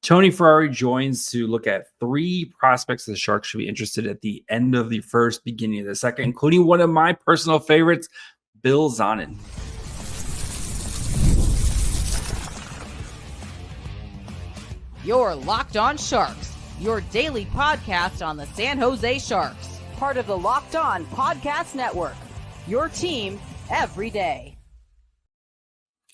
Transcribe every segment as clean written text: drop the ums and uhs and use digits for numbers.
Tony Ferrari joins to look at three prospects the Sharks should be interested at the end of the first, beginning of the second, including one of my personal favorites, Bill Zonnon. You're Locked On Sharks, your daily podcast on the San Jose Sharks, part of the Locked On Podcast Network, your team every day.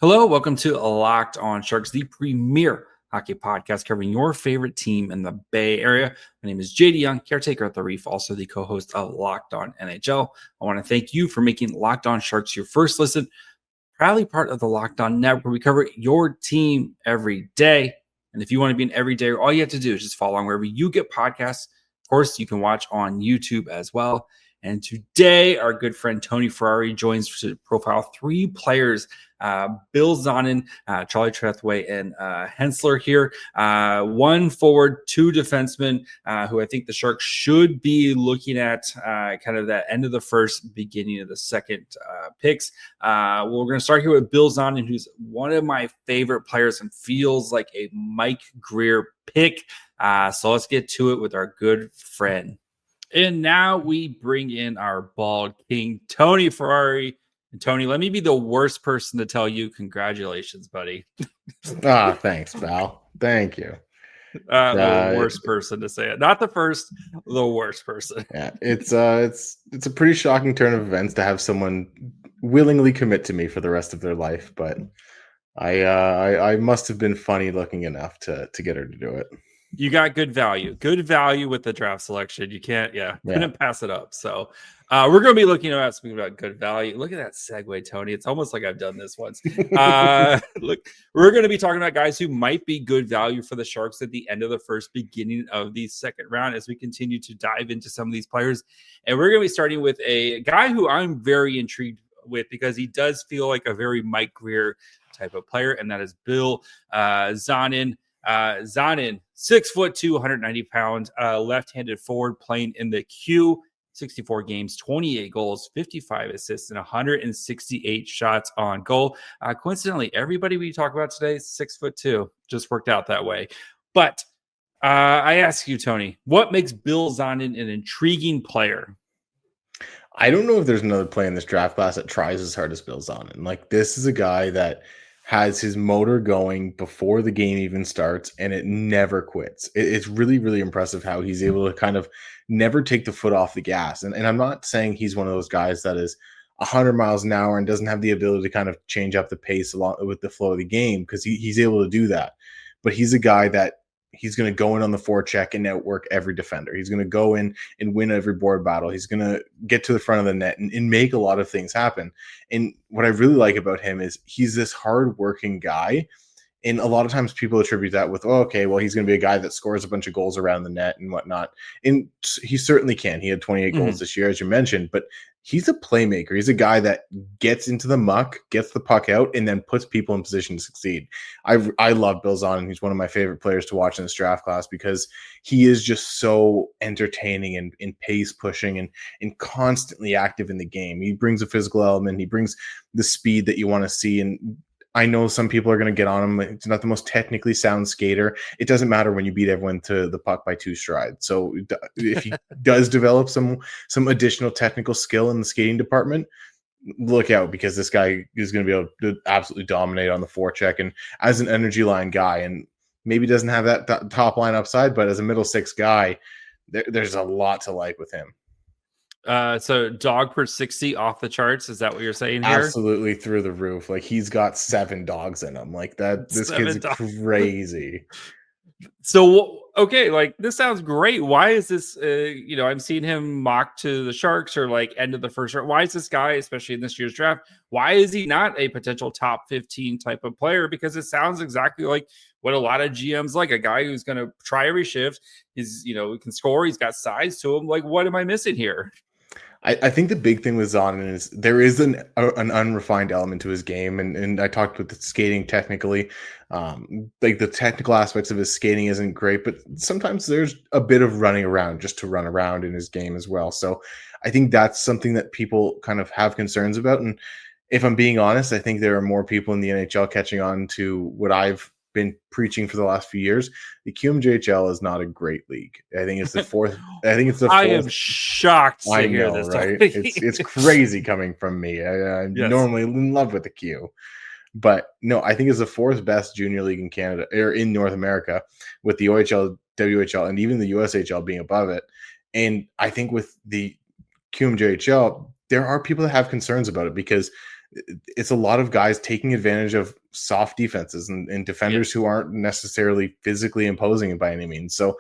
Hello, welcome to Locked On Sharks, the premier hockey podcast covering your favorite team in the Bay Area. My name is JD Young, caretaker at the Reef, also the co-host of Locked On NHL. I want to thank you for making Locked On Sharks your first listen, proudly part of the Locked On Network, where we cover your team every day. And if you want to be an everyday, all you have to do is just follow on wherever you get podcasts. Of course, you can watch on YouTube as well. And today, our good friend Tony Ferrari joins to profile three players, Bill Zonnon, Charlie Trethway, and Hensler here. One forward, two defensemen, who I think the Sharks should be looking at kind of that end of the first, beginning of the second picks. Well, we're going to start here with Bill Zonnon, who's one of my favorite players and feels like a Mike Greer pick. So let's get to it with our good friend. And now we bring in our bald king, Tony Ferrari. And Tony, let me be the worst person to tell you congratulations, buddy. Thanks, pal. Thank you. The worst person to say it. Not the first, the worst person. Yeah, it's a pretty shocking turn of events to have someone willingly commit to me for the rest of their life, but I must have been funny looking enough to get her to do it. You got good value with the draft selection. You can't, couldn't pass it up. So we're going to be looking at speaking about good value. Look at that segue, Tony. It's almost like I've done this once. Look, we're going to be talking about guys who might be good value for the Sharks at the end of the first, beginning of the second round as we continue to dive into some of these players. And we're going to be starting with a guy who I'm very intrigued with because he does feel like a very Mike Greer type of player, and that is Bill Zonnon. Zanin, 6'2", 190 pounds, left-handed forward playing in the Q, 64 games, 28 goals, 55 assists, and 168 shots on goal. Coincidentally, everybody we talk about today is 6'2", just worked out that way. But I ask you, Tony, what makes Bill Zonnon an intriguing player? I don't know if there's another player in this draft class that tries as hard as Bill Zonnon. Like, this is a guy that has his motor going before the game even starts, and it never quits. It's really, really impressive how he's able to kind of never take the foot off the gas. And I'm not saying he's one of those guys that is 100 miles an hour and doesn't have the ability to kind of change up the pace along with the flow of the game, because he's able to do that. But he's a guy that he's going to go in on the forecheck and outwork every defender. He's going to go in and win every board battle. He's going to get to the front of the net and make a lot of things happen. And what I really like about him is he's this hardworking guy. And a lot of times people attribute that with, he's going to be a guy that scores a bunch of goals around the net and whatnot. And he certainly can. He had 28 goals this year, as you mentioned, but he's a playmaker. He's a guy that gets into the muck, gets the puck out, and then puts people in position to succeed. I love Bill Zonnon. He's one of my favorite players to watch in this draft class because he is just so entertaining and pace pushing and constantly active in the game. He brings a physical element. He brings the speed that you want to see. And I know some people are going to get on him. It's not the most technically sound skater. It doesn't matter when you beat everyone to the puck by 2 strides. So if he does develop some additional technical skill in the skating department, look out, because this guy is going to be able to absolutely dominate on the forecheck and as an energy line guy, and maybe doesn't have that top line upside, but as a middle six guy, there's a lot to like with him. So dog per 60 off the charts. Is that what you're saying here? Absolutely through the roof. Like, he's got 7 dogs in him. Like that. This kid's crazy. So, okay, like, this sounds great. Why is this, I'm seeing him mocked to the Sharks or like end of the first round. Why is this guy, especially in this year's draft, why is he not a potential top 15 type of player? Because it sounds exactly like what a lot of GMs like, a guy who's going to try every shift. He's, he can score. He's got size to him. Like, what am I missing here? I think the big thing with Zanin is there is an unrefined element to his game, and I talked with the skating technically. Like, the technical aspects of his skating isn't great, but sometimes there's a bit of running around just to run around in his game as well. So I think that's something that people kind of have concerns about. And if I'm being honest, I think there are more people in the NHL catching on to what I've been preaching for the last few years. The QMJHL is not a great league. I think it's the fourth. I think it's the fourth. I am shocked to I hear know, this. right? It's crazy coming from me. I'm Yes. normally in love with the Q, but no, I think it's the fourth best junior league in Canada or in North America, with the OHL, WHL, and even the USHL being above it. And I think with the QMJHL, there are people that have concerns about it because it's a lot of guys taking advantage of soft defenses and defenders who aren't necessarily physically imposing by any means. So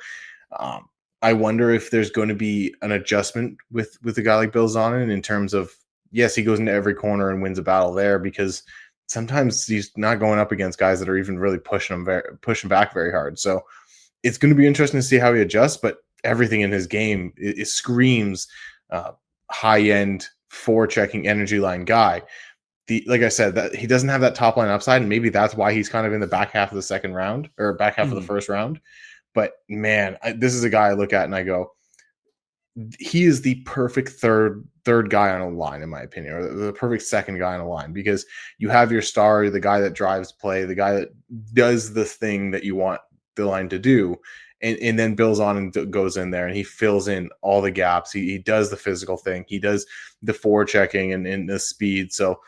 I wonder if there's going to be an adjustment with a guy like Bill Zonnon in terms of, yes, he goes into every corner and wins a battle there, because sometimes he's not going up against guys that are even really pushing back very hard. So it's going to be interesting to see how he adjusts, but everything in his game, it screams high-end forechecking energy line guy. Like I said, that he doesn't have that top line upside, and maybe that's why he's kind of in the back half of the second round or back half of the first round. But man, this is a guy I look at and I go, he is the perfect third guy on a line, in my opinion, or the perfect second guy on a line, because you have your star, the guy that drives play, the guy that does the thing that you want the line to do. And then Bill Zonnon goes in there and he fills in all the gaps. He does the physical thing. He does the forechecking and the speed. So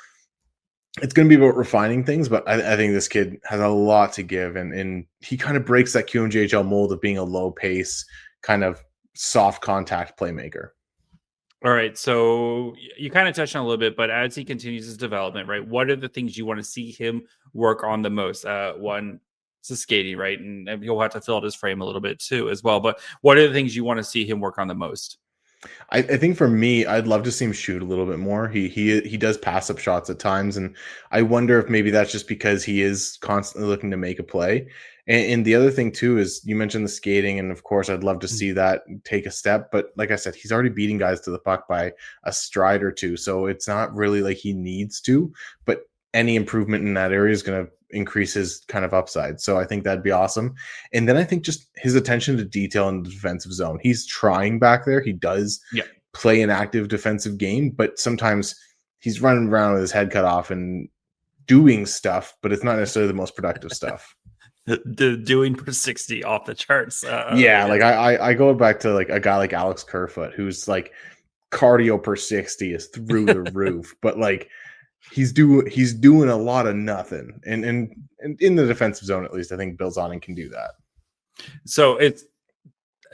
it's going to be about refining things, but I think this kid has a lot to give. And he kind of breaks that QMJHL mold of being a low pace, kind of soft contact playmaker. All right. So you kind of touched on a little bit, but as he continues his development, right, what are the things you want to see him work on the most? One, it's skating, right? And he'll have to fill out his frame a little bit too as well. But what are the things you want to see him work on the most? I think for me, I'd love to see him shoot a little bit more. He does pass up shots at times, and I wonder if maybe that's just because he is constantly looking to make a play. And the other thing too is you mentioned the skating, and of course I'd love to see that take a step. But like I said, he's already beating guys to the puck by a stride or two, so it's not really like he needs to. But any improvement in that area is going to increase his kind of upside. So I think that'd be awesome. And then I think just his attention to detail in the defensive zone. He's trying back there. He does play an active defensive game, but sometimes he's running around with his head cut off and doing stuff, but it's not necessarily the most productive stuff. Doing per 60 off the charts. Like I go back to like a guy like Alex Kerfoot, who's like cardio per 60 is through the roof, but like he's doing a lot of nothing, and in the defensive zone, at least I think Bill Zonnon can do that. So it's,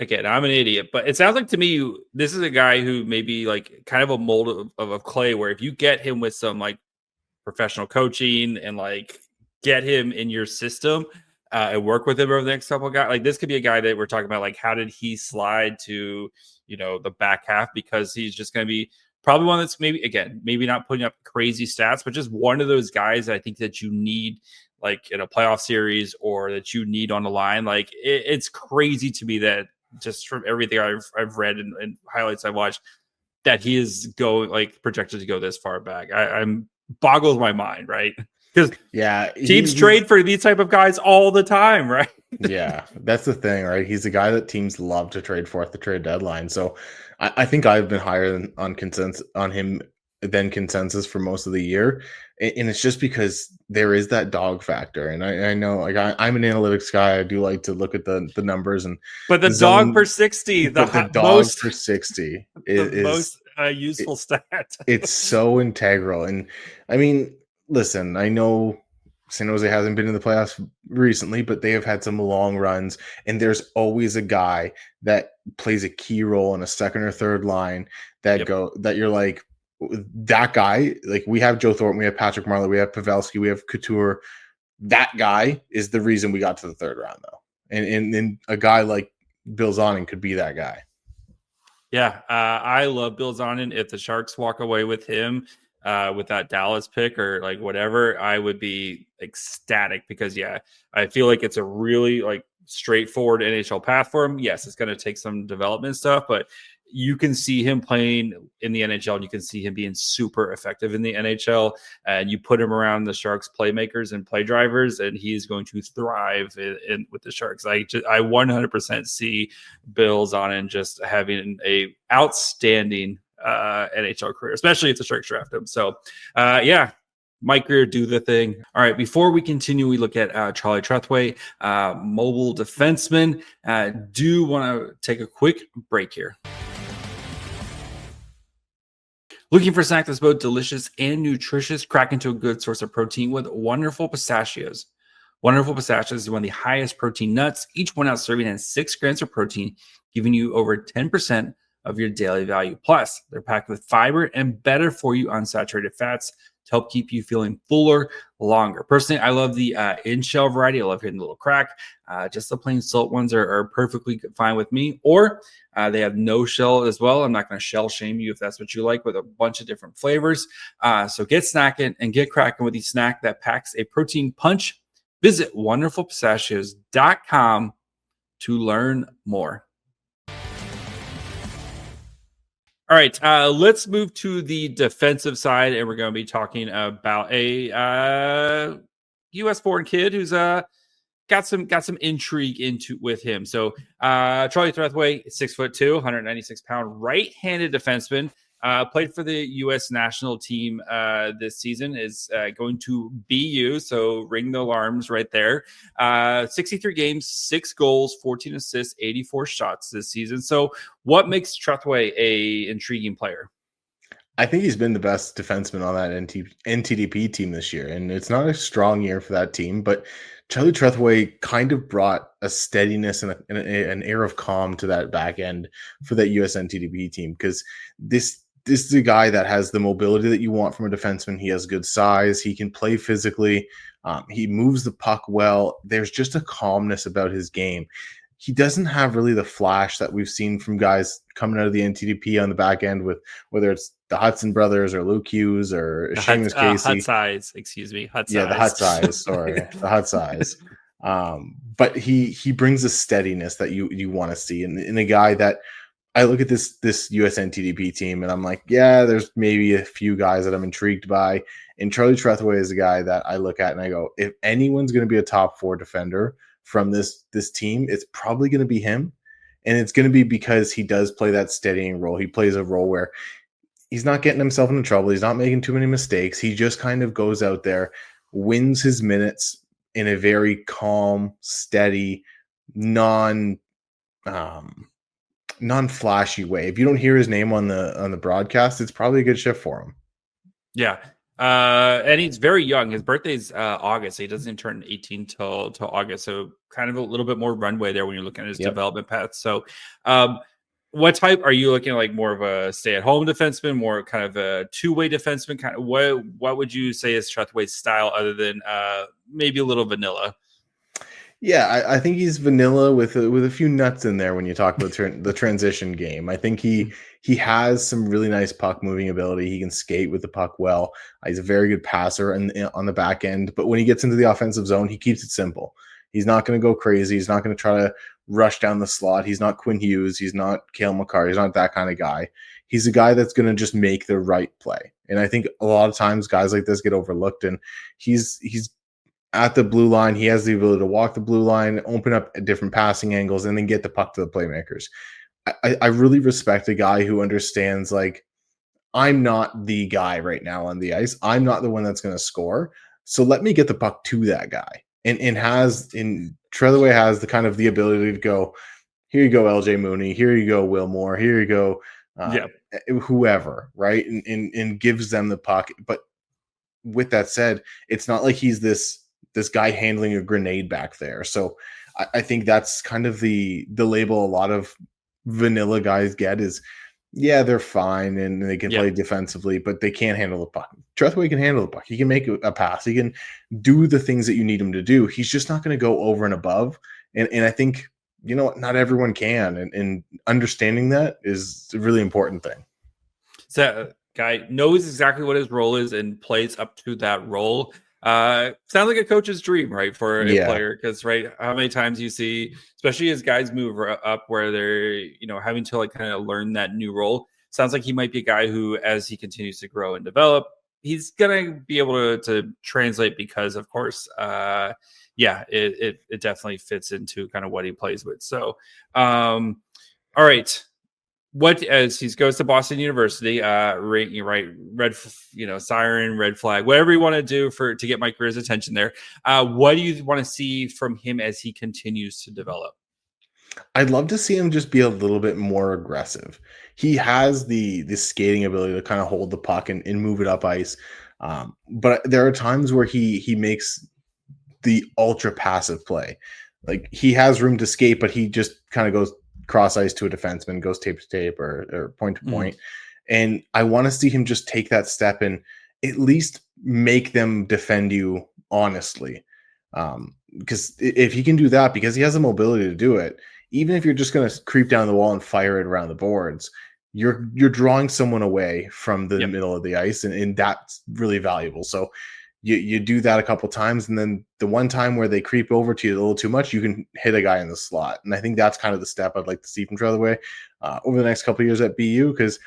again, I'm an idiot, but it sounds like to me this is a guy who maybe like kind of a mold of clay, where if you get him with some like professional coaching and like get him in your system and work with him over the next couple of guys, like this could be a guy that we're talking about, like how did he slide to the back half, because he's just going to be probably one that's maybe not putting up crazy stats, but just one of those guys that I think that you need like in a playoff series, or that you need on the line. Like it's crazy to me that just from everything I've read and highlights I've watched, that he is projected to go this far back. I'm boggles my mind, right? Because teams trade for these type of guys all the time, right? Yeah, that's the thing, right? He's the guy that teams love to trade for at the trade deadline. So I think I've been higher on him than consensus for most of the year, and it's just because there is that dog factor. And I know, like I'm an analytics guy. I do like to look at the numbers, but the dog per 60, the dog per 60 is the most useful stat. It's so integral, and I mean, listen, I know San Jose hasn't been in the playoffs recently, but they have had some long runs, and there's always a guy that plays a key role in a second or third line that you're like, that guy. Like we have Joe Thornton, we have Patrick Marleau, we have Pavelski, we have Couture. That guy is the reason we got to the third round, though. And a guy like Bill Zonnon could be that guy. Yeah, I love Bill Zonnon. If the Sharks walk away with him, with that Dallas pick or like whatever, I would be ecstatic, because I feel like it's a really like straightforward NHL path for him. Yes, it's going to take some development stuff, but you can see him playing in the NHL and you can see him being super effective in the NHL, and you put him around the Sharks playmakers and play drivers and he is going to thrive with the Sharks. I 100% see Bill Zonnon just having a outstanding NHL career, especially if the Sharks draft him. So Mike Greer, do the thing. All right, before we continue, we look at Charlie Trethway, mobile defenseman. Do want to take a quick break here. Looking for a snack that's both delicious and nutritious? Crack into a good source of protein with Wonderful Pistachios. Wonderful Pistachios is one of the highest protein nuts. Each one out serving has 6 grams of protein, giving you over 10% of your daily value. Plus, they're packed with fiber and better for you unsaturated fats to help keep you feeling fuller longer. Personally, I love the in-shell variety. I love hitting the little crack. Just the plain salt ones are perfectly fine with me. Or they have no shell as well. I'm not going to shell shame you if that's what you like, with a bunch of different flavors. So get snacking and get cracking with the snack that packs a protein punch. Visit wonderfulpistachios.com to learn more. All right, let's move to the defensive side, and we're going to be talking about a U.S.-born kid who's got some intrigue with him. So Charlie Trethway, 6'2", 196-pound right-handed defenseman. Played for the U.S. national team this season, is going to BU, so ring the alarms right there. 63 games, 6 goals, 14 assists, 84 shots this season. So what makes Trethway a intriguing player? I think he's been the best defenseman on that NTDP team this year, and it's not a strong year for that team, but Charlie Trethway kind of brought a steadiness and an air of calm to that back end for that US NTDP team, because this is a guy that has the mobility that you want from a defenseman. He has good size. He can play physically. He moves the puck well. There's just a calmness about his game. He doesn't have really the flash that we've seen from guys coming out of the NTDP on the back end, with whether it's the Hudson brothers or Luke Hughes or Seamus Casey. Hut size, excuse me. Hut size. Yeah, the hut size. Sorry, the hut size. But he brings a steadiness that you want to see, and a guy that I look at this US NTDP team and I'm like, yeah, there's maybe a few guys that I'm intrigued by. And Charlie Trethway is a guy that I look at and I go, if anyone's going to be a top 4 defender from this team, it's probably going to be him. And it's going to be because he does play that steadying role. He plays a role where he's not getting himself into trouble. He's not making too many mistakes. He just kind of goes out there, wins his minutes in a very calm, steady, non-flashy way. If you don't hear his name on the broadcast, it's probably a good shift for him. Yeah. And he's very young. His birthday's August. So he doesn't turn 18 till August. So kind of a little bit more runway there when you're looking at his development path. So what type are you looking at? Like more of a stay-at-home defenseman, more kind of a two-way defenseman? Kind of what would you say is Trethway's style, other than maybe a little vanilla? Yeah, I think he's vanilla with a few nuts in there when you talk about the transition game. I think he has some really nice puck moving ability. He can skate with the puck well. He's a very good passer on the back end. But when he gets into the offensive zone, he keeps it simple. He's not going to go crazy. He's not going to try to rush down the slot. He's not Quinn Hughes. He's not Cale Makar. He's not that kind of guy. He's a guy that's going to just make the right play. And I think a lot of times guys like this get overlooked. And he's at the blue line, he has the ability to walk the blue line, open up different passing angles, and then get the puck to the playmakers. I really respect a guy who understands, like, I'm not the guy right now on the ice. I'm not the one that's going to score. So let me get the puck to that guy. And Trethway has the kind of the ability to go, here you go, LJ Mooney. Here you go, Will Moore. Here you go, whoever, right? And gives them the puck. But with that said, it's not like he's this guy handling a grenade back there. So I think that's kind of the label a lot of vanilla guys get is, yeah, they're fine and they can play defensively, but they can't handle the puck. Trethway can handle the puck. He can make a pass. He can do the things that you need him to do. He's just not going to go over and above. And I think, not everyone can. And understanding that is a really important thing. So guy knows exactly what his role is and plays up to that role. Sounds like a coach's dream, right, for a player, because how many times you see, especially as guys move up, where they're having to like kind of learn that new role. Sounds like he might be a guy who, as he continues to grow and develop, he's gonna be able to translate, because of course it definitely fits into kind of what he plays with. So all right, what as he goes to Boston University, right, siren, red flag, whatever you want to do to get Mike Greer's attention there. What do you want to see from him as he continues to develop? I'd love to see him just be a little bit more aggressive. He has the skating ability to kind of hold the puck and move it up ice. But there are times where he makes the ultra passive play. Like he has room to skate, but he just kind of goes cross ice to a defenseman, goes tape to tape or point to point. And I want to see him just take that step and at least make them defend you honestly. Because if he can do that, because he has the mobility to do it, even if you're just going to creep down the wall and fire it around the boards, you're drawing someone away from the middle of the ice, and that's really valuable. So you do that a couple times, and then the one time where they creep over to you a little too much, you can hit a guy in the slot. And I think that's kind of the step I'd like to see from Trethway over the next couple of years at BU, because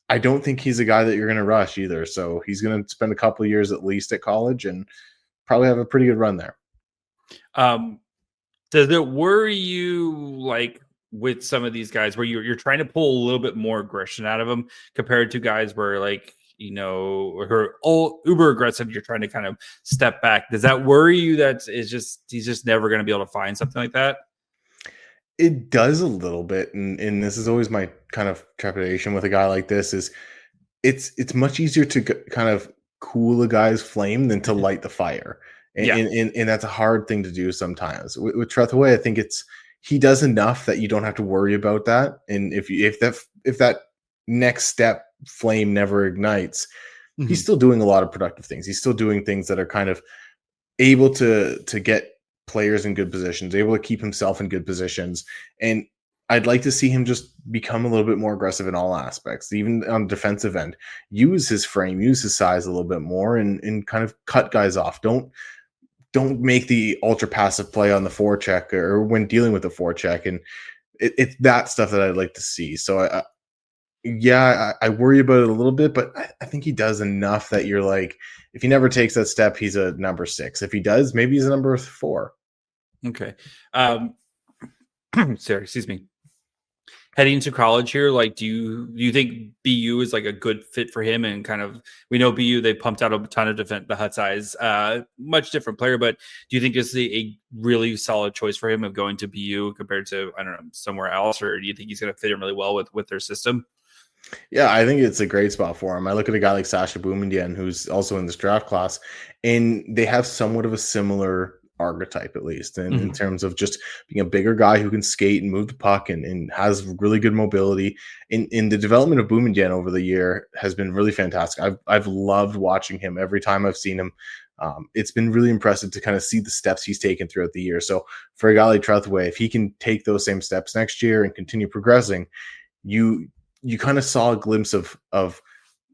I don't think he's a guy that you're going to rush either. So he's going to spend a couple of years at least at college and probably have a pretty good run there. Does it worry you, like with some of these guys where you're trying to pull a little bit more aggression out of them compared to guys where, like, who are all uber aggressive, you're trying to kind of step back? Does that worry you that he's just never going to be able to find something like that? It does a little bit, and this is always my kind of trepidation with a guy like this is it's much easier to kind of cool a guy's flame than to light the fire. And that's a hard thing to do sometimes. With Trethway, I think he does enough that you don't have to worry about that. And if that next step flame never ignites, he's still doing a lot of productive things. He's still doing things that are kind of able to get players in good positions, able to keep himself in good positions. And I'd like to see him just become a little bit more aggressive in all aspects, even on the defensive end. Use his frame, use his size a little bit more, and kind of cut guys off. Don't make the ultra passive play on the forecheck or when dealing with the forecheck. And it's that stuff that I'd like to see. So I worry about it a little bit, but I think he does enough that you're like, if he never takes that step, he's a number 6. If he does, maybe he's a number 4. Okay. Sorry, excuse me. Heading to college here, like, do you think BU is like a good fit for him? And kind of, we know BU, they pumped out a ton of the Hutt eyes, much different player, but do you think it's a really solid choice for him of going to BU compared to, I don't know, somewhere else? Or do you think he's going to fit in really well with their system? Yeah, I think it's a great spot for him. I look at a guy like Sasha Boumedienne, who's also in this draft class, and they have somewhat of a similar archetype, at least in terms of just being a bigger guy who can skate and move the puck and has really good mobility. In the development of Boumedienne over the year has been really fantastic. I've loved watching him every time I've seen him. It's been really impressive to kind of see the steps he's taken throughout the year. So for a guy like Trethway, if he can take those same steps next year and continue progressing, you kind of saw a glimpse of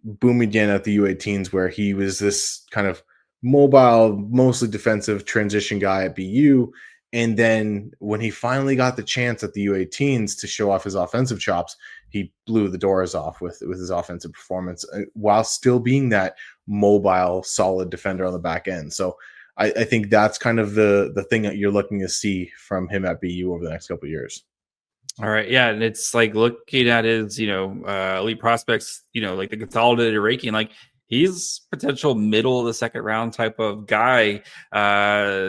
Boumedienne at the U18s, where he was this kind of mobile, mostly defensive transition guy at BU. And then when he finally got the chance at the U18s to show off his offensive chops, he blew the doors off with his offensive performance while still being that mobile, solid defender on the back end. So I think that's kind of the thing that you're looking to see from him at BU over the next couple of years. All right. Yeah. And it's like looking at his, elite prospects, like the consolidated ranking, like he's potential middle of the second round type of guy.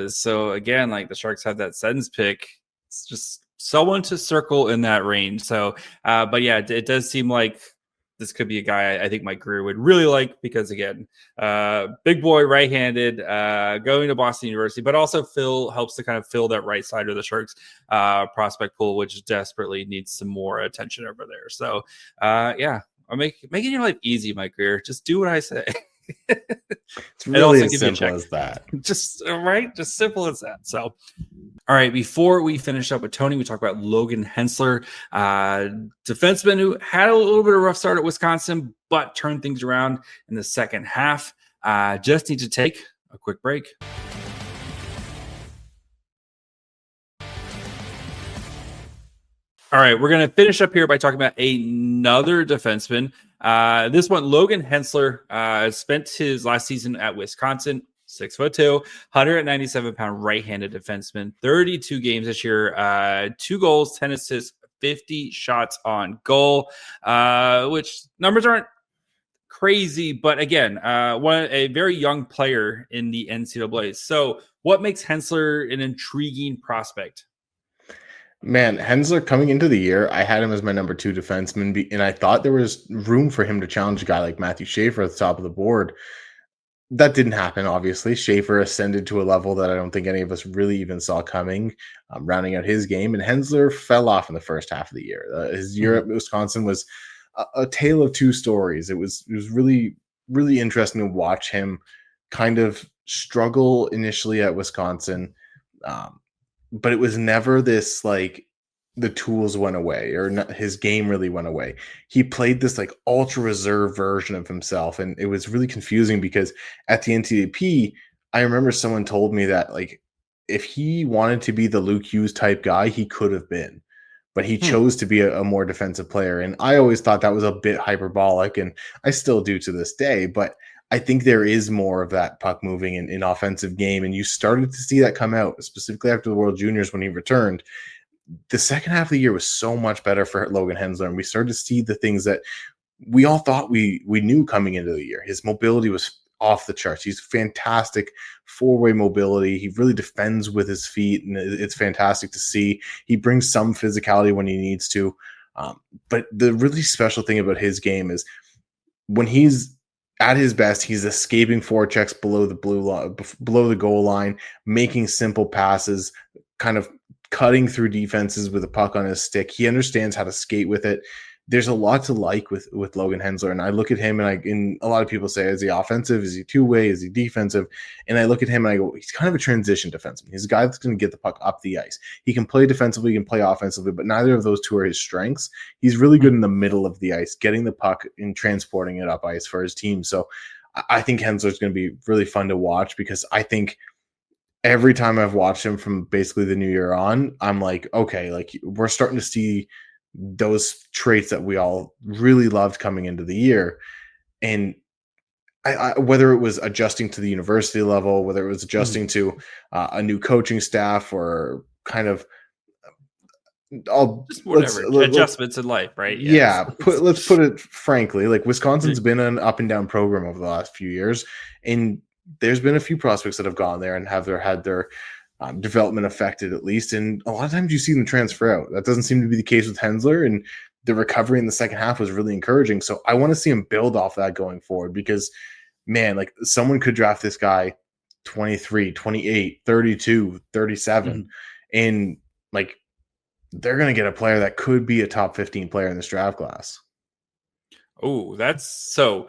So again, like the Sharks have that Sens pick. It's just someone to circle in that range. So, but yeah, it does seem like this could be a guy I think Mike Greer would really like, because again, big boy, right-handed, going to Boston University, but also helps to kind of fill that right side of the Sharks prospect pool, which desperately needs some more attention over there. So yeah, I'm making your life easy, Mike Greer. Just do what I say. It's really as simple as that. Just simple as that. So, all right, before we finish up with Tony, we talk about Logan Hensler, defenseman who had a little bit of a rough start at Wisconsin, but turned things around in the second half. Just need to take a quick break. All right, we're going to finish up here by talking about another defenseman. This one, Logan Hensler, spent his last season at Wisconsin, 6'2", 197-pound right-handed defenseman, 32 games this year, 2 goals, 10 assists, 50 shots on goal, which numbers aren't crazy, but again, a very young player in the NCAA. So, what makes Hensler an intriguing prospect? Man, Hensler coming into the year, I had him as my number 2 defenseman, and I thought there was room for him to challenge a guy like Matthew Schaefer at the top of the board. That didn't happen, obviously. Schaefer ascended to a level that I don't think any of us really even saw coming, rounding out his game, and Hensler fell off in the first half of the year. His year at Wisconsin was a tale of two stories. It was really, really interesting to watch him kind of struggle initially at Wisconsin. But it was never this like the tools went away or not, his game really went away. He played this like ultra reserve version of himself, and it was really confusing because at the NTDP, I remember someone told me that like if he wanted to be the Luke Hughes type guy, he could have been, but he chose to be a more defensive player. And I always thought that was a bit hyperbolic, and I still do to this day. But I think there is more of that puck moving in offensive game, and you started to see that come out, specifically after the World Juniors when he returned. The second half of the year was so much better for Logan Hensler, and we started to see the things that we all thought we knew coming into the year. His mobility was off the charts. He's fantastic four-way mobility. He really defends with his feet, and it's fantastic to see. He brings some physicality when he needs to. But the really special thing about his game is when he's at his best, he's escaping forechecks below the goal line, making simple passes, kind of cutting through defenses with a puck on his stick. He understands how to skate with it. There's a lot to like with Logan Hensler, and I look at him and a lot of people say, is he offensive? Is he two-way? Is he defensive? And I look at him and I go, he's kind of a transition defenseman. He's a guy that's going to get the puck up the ice. He can play defensively, he can play offensively, but neither of those two are his strengths. He's really good in the middle of the ice, getting the puck and transporting it up ice for his team. So I think Hensler's going to be really fun to watch, because I think every time I've watched him from basically the new year on, I'm like, okay, like we're starting to see those traits that we all really loved coming into the year. And I whether it was adjusting to the university level, whether it was adjusting to a new coaching staff, or kind of Just whatever adjustments in life, right? Yeah. Let's put it frankly, like Wisconsin's been an up and down program over the last few years, and there's been a few prospects that have gone there and had their development affected, at least. And a lot of times you see them transfer out. That doesn't seem to be the case with Hensler, and the recovery in the second half was really encouraging. So I want to see him build off that going forward, because man, like someone could draft this guy 23, 28, 32, 37, and like they're going to get a player that could be a top 15 player in this draft class. Oh, that's so.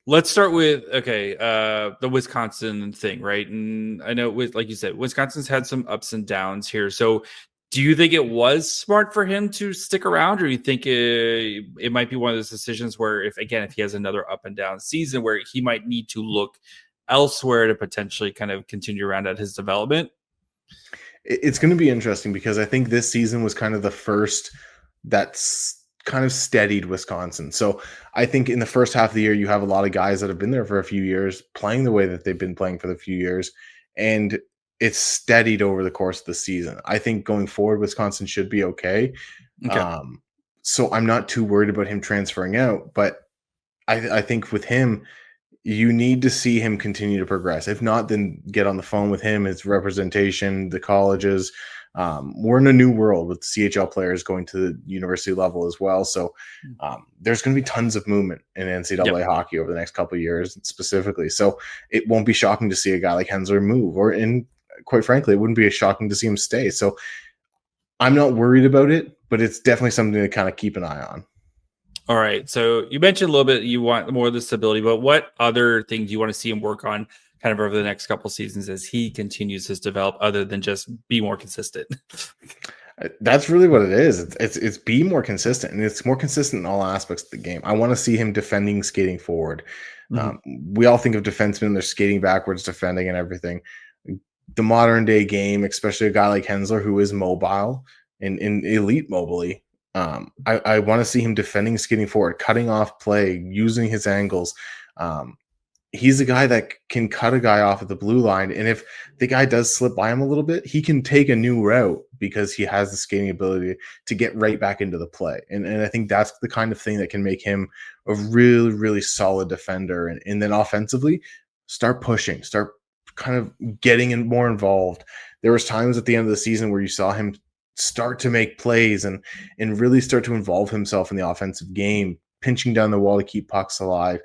Let's start with the Wisconsin thing, right? And I know, like you said, Wisconsin's had some ups and downs here. So, do you think it was smart for him to stick around, or do you think it might be one of those decisions where, if he has another up and down season, where he might need to look elsewhere to potentially kind of continue around at his development? It's going to be interesting, because I think this season was kind of the first that's kind of steadied Wisconsin. So I think in the first half of the year, you have a lot of guys that have been there for a few years, playing the way that they've been playing for the few years, and it's steadied over the course of the season. I think going forward, Wisconsin should be okay. So I'm not too worried about him transferring out, but I think with him, you need to see him continue to progress. If not, then get on the phone with him, his representation, the colleges. We're in a new world with CHL players going to the university level as well. So there's going to be tons of movement in NCAA hockey over the next couple of years specifically. So it won't be shocking to see a guy like Hensler move, quite frankly, it wouldn't be shocking to see him stay. So I'm not worried about it, but it's definitely something to kind of keep an eye on. All right. So you mentioned a little bit you want more of the stability, but what other things do you want to see him work on kind of over the next couple seasons as he continues his develop, other than just be more consistent? That's really what it is. It's be more consistent, and it's more consistent in all aspects of the game. I want to see him defending, skating forward. We all think of defensemen, they're skating backwards, defending and everything. The modern day game, especially a guy like Hensler, who is mobile and elite mobily, I want to see him defending, skating forward, cutting off play, using his angles. he's a guy that can cut a guy off at the blue line. And if the guy does slip by him a little bit, he can take a new route because he has the skating ability to get right back into the play. And I think that's the kind of thing that can make him a really, really solid defender. And then offensively, start pushing, start kind of getting more involved. There was times at the end of the season where you saw him start to make plays and really start to involve himself in the offensive game, pinching down the wall to keep pucks alive,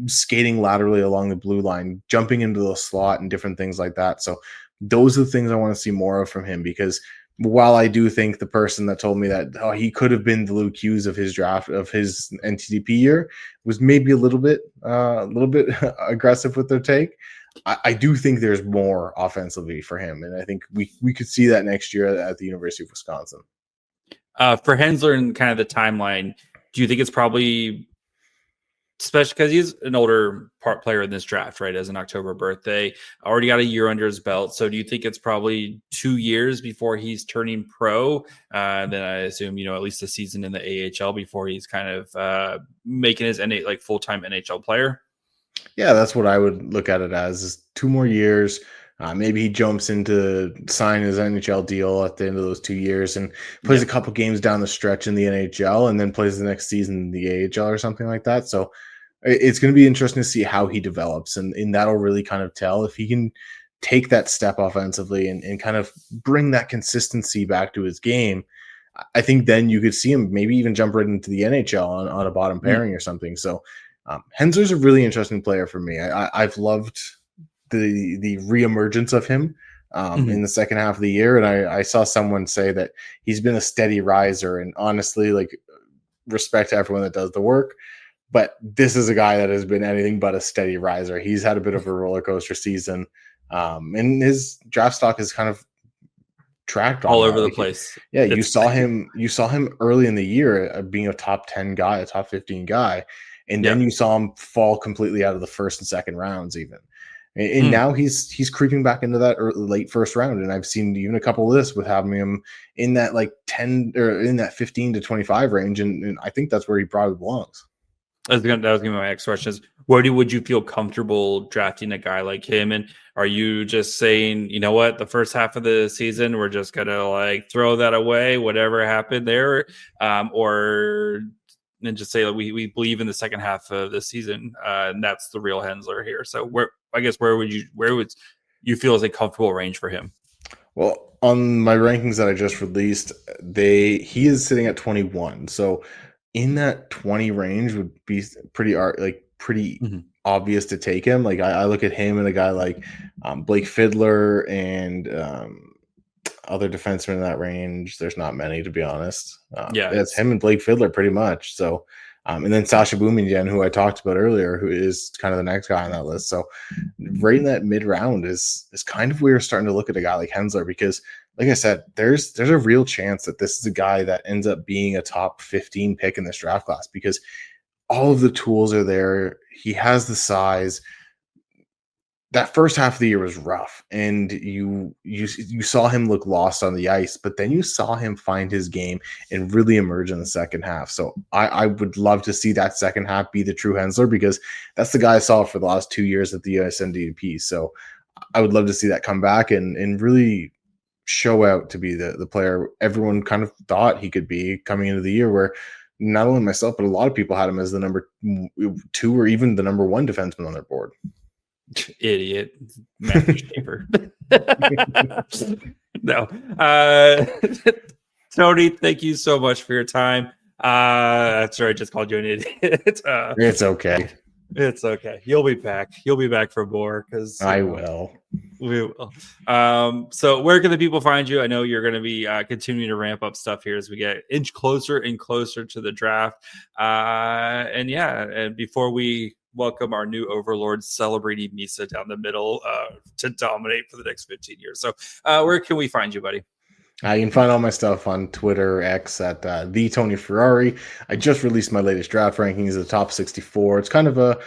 skating laterally along the blue line, jumping into the slot and different things like that. So those are the things I want to see more of from him, because while I do think the person that told me that he could have been the Luke Hughes of his draft, of his NTDP year, was maybe a little bit aggressive with their take, I do think there's more offensively for him. And I think we could see that next year at the University of Wisconsin. For Hensler and kind of the timeline, do you think it's probably, especially because he's an older player in this draft, right? As an October birthday, already got a year under his belt. So do you think it's probably 2 years before he's turning pro? Then I assume, at least a season in the AHL before he's kind of making his full-time NHL player? Yeah, that's what I would look at it as, is 2 more years. Maybe he jumps into sign his NHL deal at the end of those 2 years and plays a couple games down the stretch in the NHL and then plays the next season in the AHL or something like that. So it's going to be interesting to see how he develops, and that'll really kind of tell if he can take that step offensively and kind of bring that consistency back to his game. I think then you could see him maybe even jump right into the NHL on a bottom pairing or something. So Hensler's a really interesting player for me. I've loved the reemergence of him in the second half of the year. And I saw someone say that he's been a steady riser, and honestly, respect to everyone that does the work, but this is a guy that has been anything but a steady riser. He's had a bit of a roller coaster season, and his draft stock is kind of tracked all over the place. Yeah. You saw him early in the year being a top 10 guy, a top 15 guy. And then you saw him fall completely out of the first and second rounds even. And now he's creeping back into that late first round. And I've seen even a couple of lists with having him in that 10 or in that 15 to 25 range. And I think that's where he probably belongs. That was going to be my next question, is would you feel comfortable drafting a guy like him? And are you just saying, you know what, the first half of the season, we're just going to throw that away, whatever happened there? Or and just say that we believe in the second half of the season, and that's the real Hensler here. So where would you feel is a comfortable range for him? Well, on my rankings that I just released, he is sitting at 21. So in that 20 range would be pretty obvious to take him. I look at him and a guy like Blake Fiddler and other defensemen in that range. There's not many, to be honest. It's him and Blake Fiddler pretty much. So, and then Sasha Boumedienne, who I talked about earlier, who is kind of the next guy on that list. So, right in that mid round is kind of where we're starting to look at a guy like Hensler, because, like I said, there's a real chance that this is a guy that ends up being a top 15 pick in this draft class, because all of the tools are there. He has the size. That first half of the year was rough, and you saw him look lost on the ice, but then you saw him find his game and really emerge in the second half. So I would love to see that second half be the true Hensler, because that's the guy I saw for the last 2 years at the USNDP. So I would love to see that come back and really show out to be the player everyone kind of thought he could be coming into the year, where not only myself, but a lot of people had him as the number 2 or even the number 1 defenseman on their board. Idiot. Matthew Schaefer. No. Tony, thank you so much for your time. Sorry, I just called you an idiot. It's okay. It's okay. You'll be back. You'll be back for more, because I will. We will. So where can the people find you? I know you're going to be continuing to ramp up stuff here as we get inch closer and closer to the draft. And before we welcome our new overlord celebrating Misa down the middle to dominate for the next 15 years. So where can we find you, buddy? You can find all my stuff on Twitter, X at the Tony Ferrari. I just released my latest draft rankings, the top 64. It's kind of a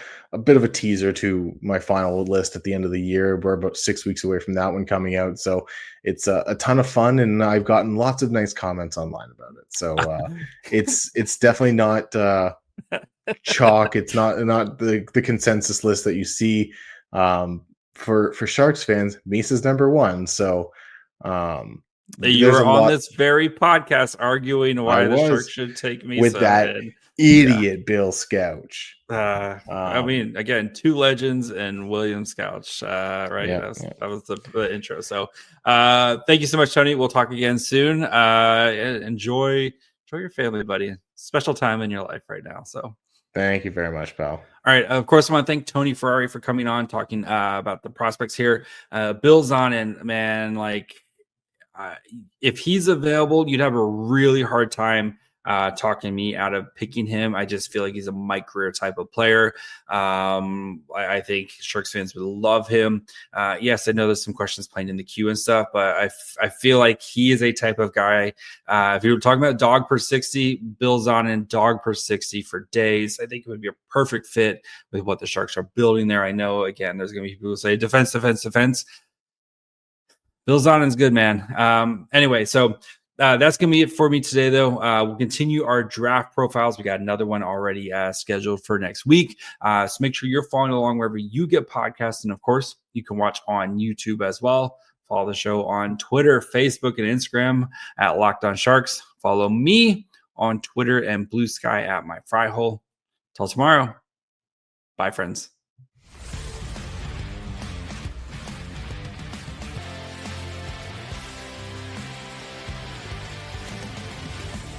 bit of a teaser to my final list at the end of the year. We're about 6 weeks away from that one coming out. So it's a ton of fun, and I've gotten lots of nice comments online about it. So it's definitely not chalk. It's not the consensus list that you see. For Sharks fans, Mesa's number one. So You there's were a on lot. this very podcast arguing I why the Sharks was should take with Mesa. that And idiot Bill Scouch. I mean, again, two legends and William Scouch, right? Yeah, That was the intro. So thank you so much, Tony. We'll talk again soon. Enjoy your family, buddy. Special time in your life right now. So thank you very much, pal. all right. Of course, I want to thank Tony Ferrari for coming on, talking about the prospects here. Bill Zonnon, man, like if he's available, you'd have a really hard time talking me out of picking him. I just feel like he's a my-career type of player. I think Sharks fans would love him. Yes, I know there's some questions playing in the queue and stuff, but I feel like he is a type of guy. If you were talking about dog per 60, Bill Zonnon, dog per 60 for days. I think it would be a perfect fit with what the Sharks are building there. I know, again, there's going to be people who say defense. Bill Zonnon's good, man. Anyway, so that's going to be it for me today, though. We'll continue our draft profiles. We got another one already scheduled for next week. So make sure you're following along wherever you get podcasts. And, of course, you can watch on YouTube as well. Follow the show on Twitter, Facebook, and Instagram at Locked On Sharks. Follow me on Twitter and Blue Sky at My Fry Hole. Till tomorrow. Bye, friends.